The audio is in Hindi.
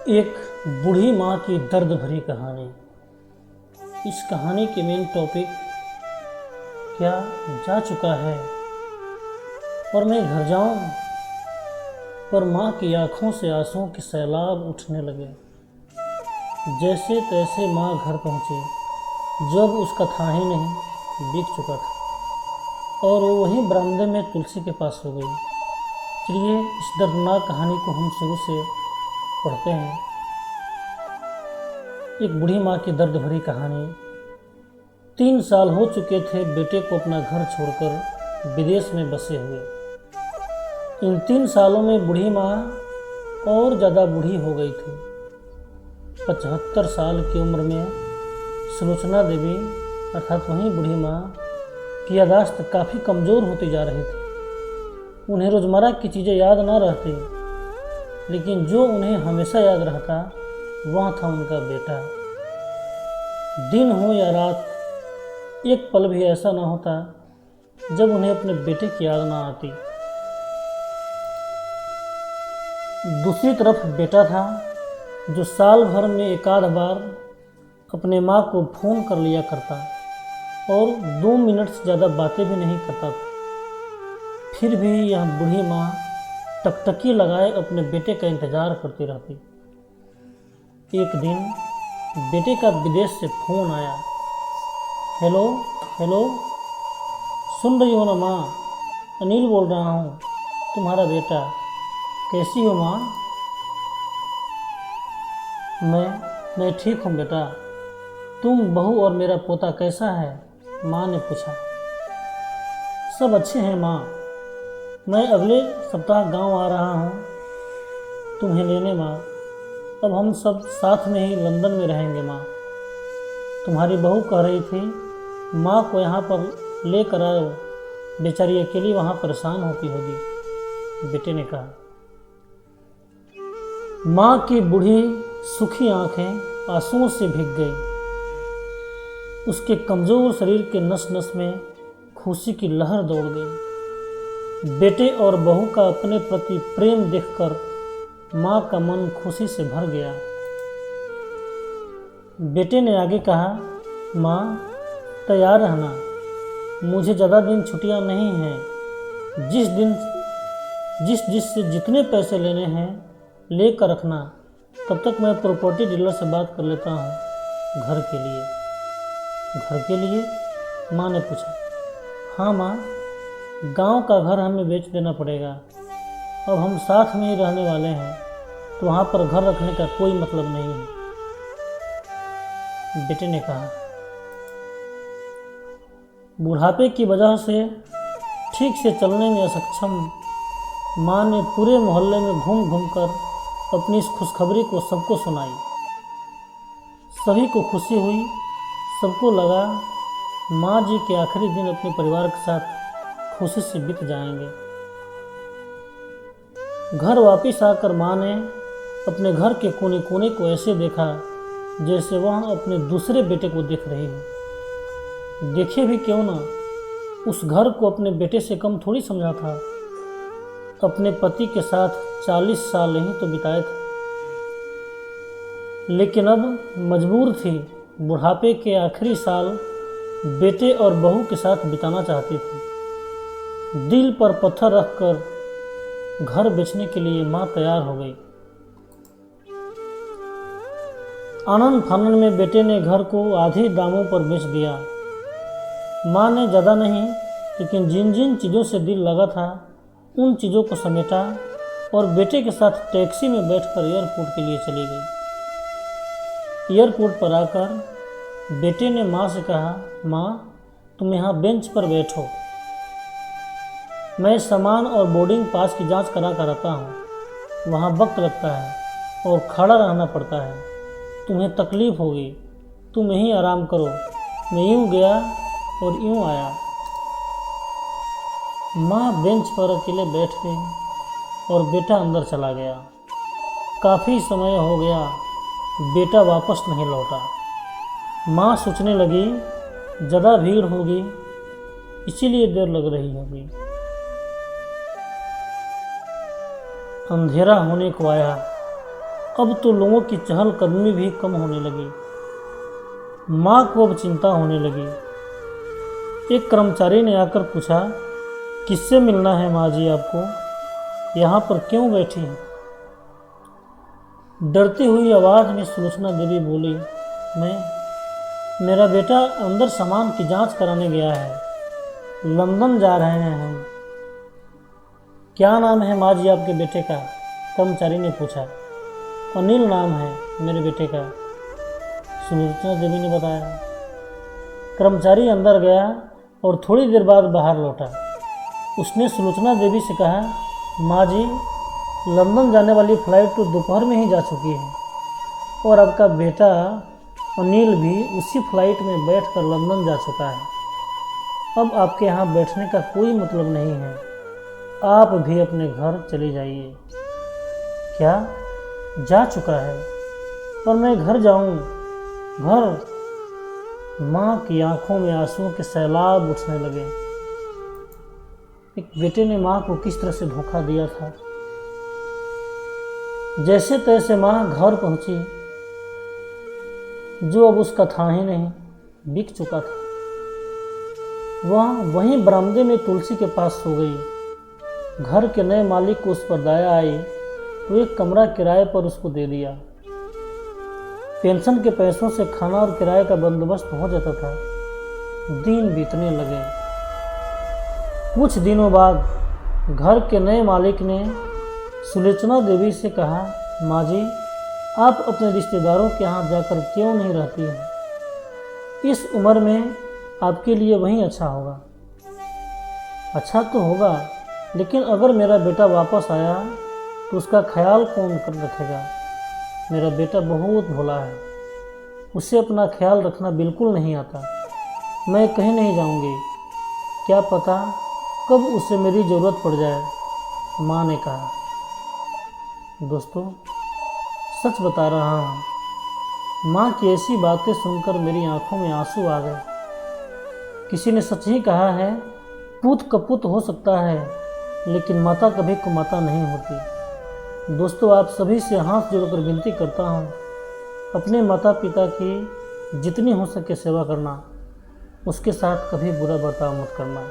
एक बूढ़ी माँ की दर्द भरी कहानी। इस कहानी के मेन टॉपिक क्या जा चुका है और मैं घर जाऊं, पर माँ की आंखों से आंसुओं के सैलाब उठने लगे। जैसे तैसे माँ घर पहुंची, जब उसका था ही नहीं, बीत चुका था और वो वहीं बरामदे में तुलसी के पास हो गई। चलिए इस दर्दनाक कहानी को हम शुरू से पढ़ते हैं। एक बूढ़ी माँ की दर्द भरी कहानी। 3 साल हो चुके थे बेटे को अपना घर छोड़कर विदेश में बसे हुए। इन 3 सालों में बूढ़ी माँ और ज़्यादा बूढ़ी हो गई थी। 75 साल की उम्र में सुलोचना देवी अर्थात वही बूढ़ी माँ की याददाश्त काफ़ी कमज़ोर होती जा रही थी। उन्हें रोज़मर्रा की चीज़ें याद ना रहती, लेकिन जो उन्हें हमेशा याद रहता वह था उनका बेटा। दिन हो या रात, एक पल भी ऐसा ना होता जब उन्हें अपने बेटे की याद ना आती। दूसरी तरफ बेटा था जो साल भर में एक आध बार अपने माँ को फ़ोन कर लिया करता और 2 मिनट से ज़्यादा बातें भी नहीं करता था। फिर भी यह बूढ़ी माँ टकटकी लगाए अपने बेटे का इंतज़ार करती रहती। एक दिन बेटे का विदेश से फ़ोन आया। हेलो हेलो, सुन रही हो ना माँ? अनिल बोल रहा हूँ, तुम्हारा बेटा। कैसी हो माँ? मैं ठीक हूँ बेटा। तुम, बहू और मेरा पोता कैसा है? माँ ने पूछा। सब अच्छे हैं माँ। मैं अगले सप्ताह गांव आ रहा हूँ तुम्हें लेने माँ। अब हम सब साथ में ही लंदन में रहेंगे माँ। तुम्हारी बहू कह रही थी माँ को यहाँ पर लेकर आओ, बेचारी अकेली वहाँ परेशान होती होगी, बेटे ने कहा। माँ की बूढ़ी सूखी आंखें आंसुओं से भीग गई। उसके कमज़ोर शरीर के नस नस में खुशी की लहर दौड़ गई। बेटे और बहू का अपने प्रति प्रेम देखकर माँ का मन खुशी से भर गया। बेटे ने आगे कहा, माँ तैयार रहना, मुझे ज़्यादा दिन छुट्टियाँ नहीं हैं। जिस से जितने पैसे लेने हैं लेकर रखना। तब तक मैं प्रॉपर्टी डीलर से बात कर लेता हूँ घर के लिए। घर के लिए? माँ ने पूछा। हाँ माँ, गांव का घर हमें बेच देना पड़ेगा। अब हम साथ में ही रहने वाले हैं, तो वहाँ पर घर रखने का कोई मतलब नहीं है, बेटे ने कहा। बुढ़ापे की वजह से ठीक से चलने में असक्षम माँ ने पूरे मोहल्ले में घूम घूम कर अपनी इस खुशखबरी को सबको सुनाई। सभी को खुशी हुई। सबको लगा माँ जी के आखिरी दिन अपने परिवार के साथ खुशी से बीत जाएंगे। घर वापस आकर माँ ने अपने घर के कोने कोने को ऐसे देखा जैसे वह अपने दूसरे बेटे को देख रही हो। देखे भी क्यों ना, उस घर को अपने बेटे से कम थोड़ी समझा था। अपने पति के साथ 40 साल ही तो बिताए थे, लेकिन अब मजबूर थी बुढ़ापे के आखिरी साल बेटे और बहू के साथ बिताना चाहती थी। दिल पर पत्थर रखकर घर बेचने के लिए माँ तैयार हो गई। आनंद फानन में बेटे ने घर को आधे दामों पर बेच दिया। माँ ने ज़्यादा नहीं, लेकिन जिन जिन चीज़ों से दिल लगा था उन चीज़ों को समेटा और बेटे के साथ टैक्सी में बैठकर एयरपोर्ट के लिए चली गई। एयरपोर्ट पर आकर बेटे ने माँ से कहा, माँ तुम यहाँ बेंच पर बैठो, मैं सामान और बोर्डिंग पास की जांच करा कर आता हूँ। वहाँ वक्त लगता है और खड़ा रहना पड़ता है, तुम्हें तकलीफ़ होगी, तुम यहीं आराम करो। मैं यूँ गया और यूँ आया। माँ बेंच पर अकेले बैठ गई और बेटा अंदर चला गया। काफ़ी समय हो गया, बेटा वापस नहीं लौटा। माँ सोचने लगी ज़्यादा भीड़ होगी, इसीलिए देर लग रही होगी। अंधेरा होने को आया। अब तो लोगों की चहलकदमी भी कम होने लगी। माँ को अब चिंता होने लगी। एक कर्मचारी ने आकर पूछा, किससे मिलना है माँ जी आपको? यहाँ पर क्यों बैठी हैं? डरती हुई आवाज़ में सुलोचना देवी बोली, मेरा बेटा अंदर सामान की जांच कराने गया है, लंदन जा रहे हैं हम। क्या नाम है माँ जी आपके बेटे का? कर्मचारी ने पूछा। अनिल नाम है मेरे बेटे का, सुलोचना देवी ने बताया। कर्मचारी अंदर गया और थोड़ी देर बाद बाहर लौटा। उसने सुलोचना देवी से कहा, माँ जी लंदन जाने वाली फ़्लाइट तो दोपहर में ही जा चुकी है और आपका बेटा अनिल भी उसी फ्लाइट में बैठकर लंदन जा चुका है। अब आपके यहाँ बैठने का कोई मतलब नहीं है, आप भी अपने घर चले जाइए। क्या? जा चुका है? पर मैं घर जाऊं? घर? माँ की आंखों में आंसुओं के सैलाब उठने लगे। एक बेटे ने माँ को किस तरह से धोखा दिया था। जैसे तैसे माँ घर पहुंची, जो अब उसका था ही नहीं, बिक चुका था। वह वहीं बरामदे में तुलसी के पास सो गई। घर के नए मालिक को उस पर दया आई तो एक कमरा किराए पर उसको दे दिया। पेंशन के पैसों से खाना और किराए का बंदोबस्त हो जाता था। दिन बीतने लगे। कुछ दिनों बाद घर के नए मालिक ने सुलोचना देवी से कहा, माँ जी आप अपने रिश्तेदारों के यहाँ जाकर क्यों नहीं रहती हैं? इस उम्र में आपके लिए वहीं अच्छा होगा। अच्छा तो होगा, लेकिन अगर मेरा बेटा वापस आया तो उसका ख्याल कौन कर रखेगा? मेरा बेटा बहुत भोला है, उसे अपना ख्याल रखना बिल्कुल नहीं आता। मैं कहीं नहीं जाऊंगी, क्या पता कब उसे मेरी ज़रूरत पड़ जाए, माँ ने कहा। दोस्तों सच बता रहा हूँ, माँ की ऐसी बातें सुनकर मेरी आंखों में आंसू आ गए। किसी ने सच ही कहा है, पूत कपूत हो सकता है लेकिन माता कभी कुमाता नहीं होती। दोस्तों आप सभी से हाथ जोड़कर विनती करता हूँ, अपने माता पिता की जितनी हो सके सेवा करना, उसके साथ कभी बुरा बर्ताव मत करना।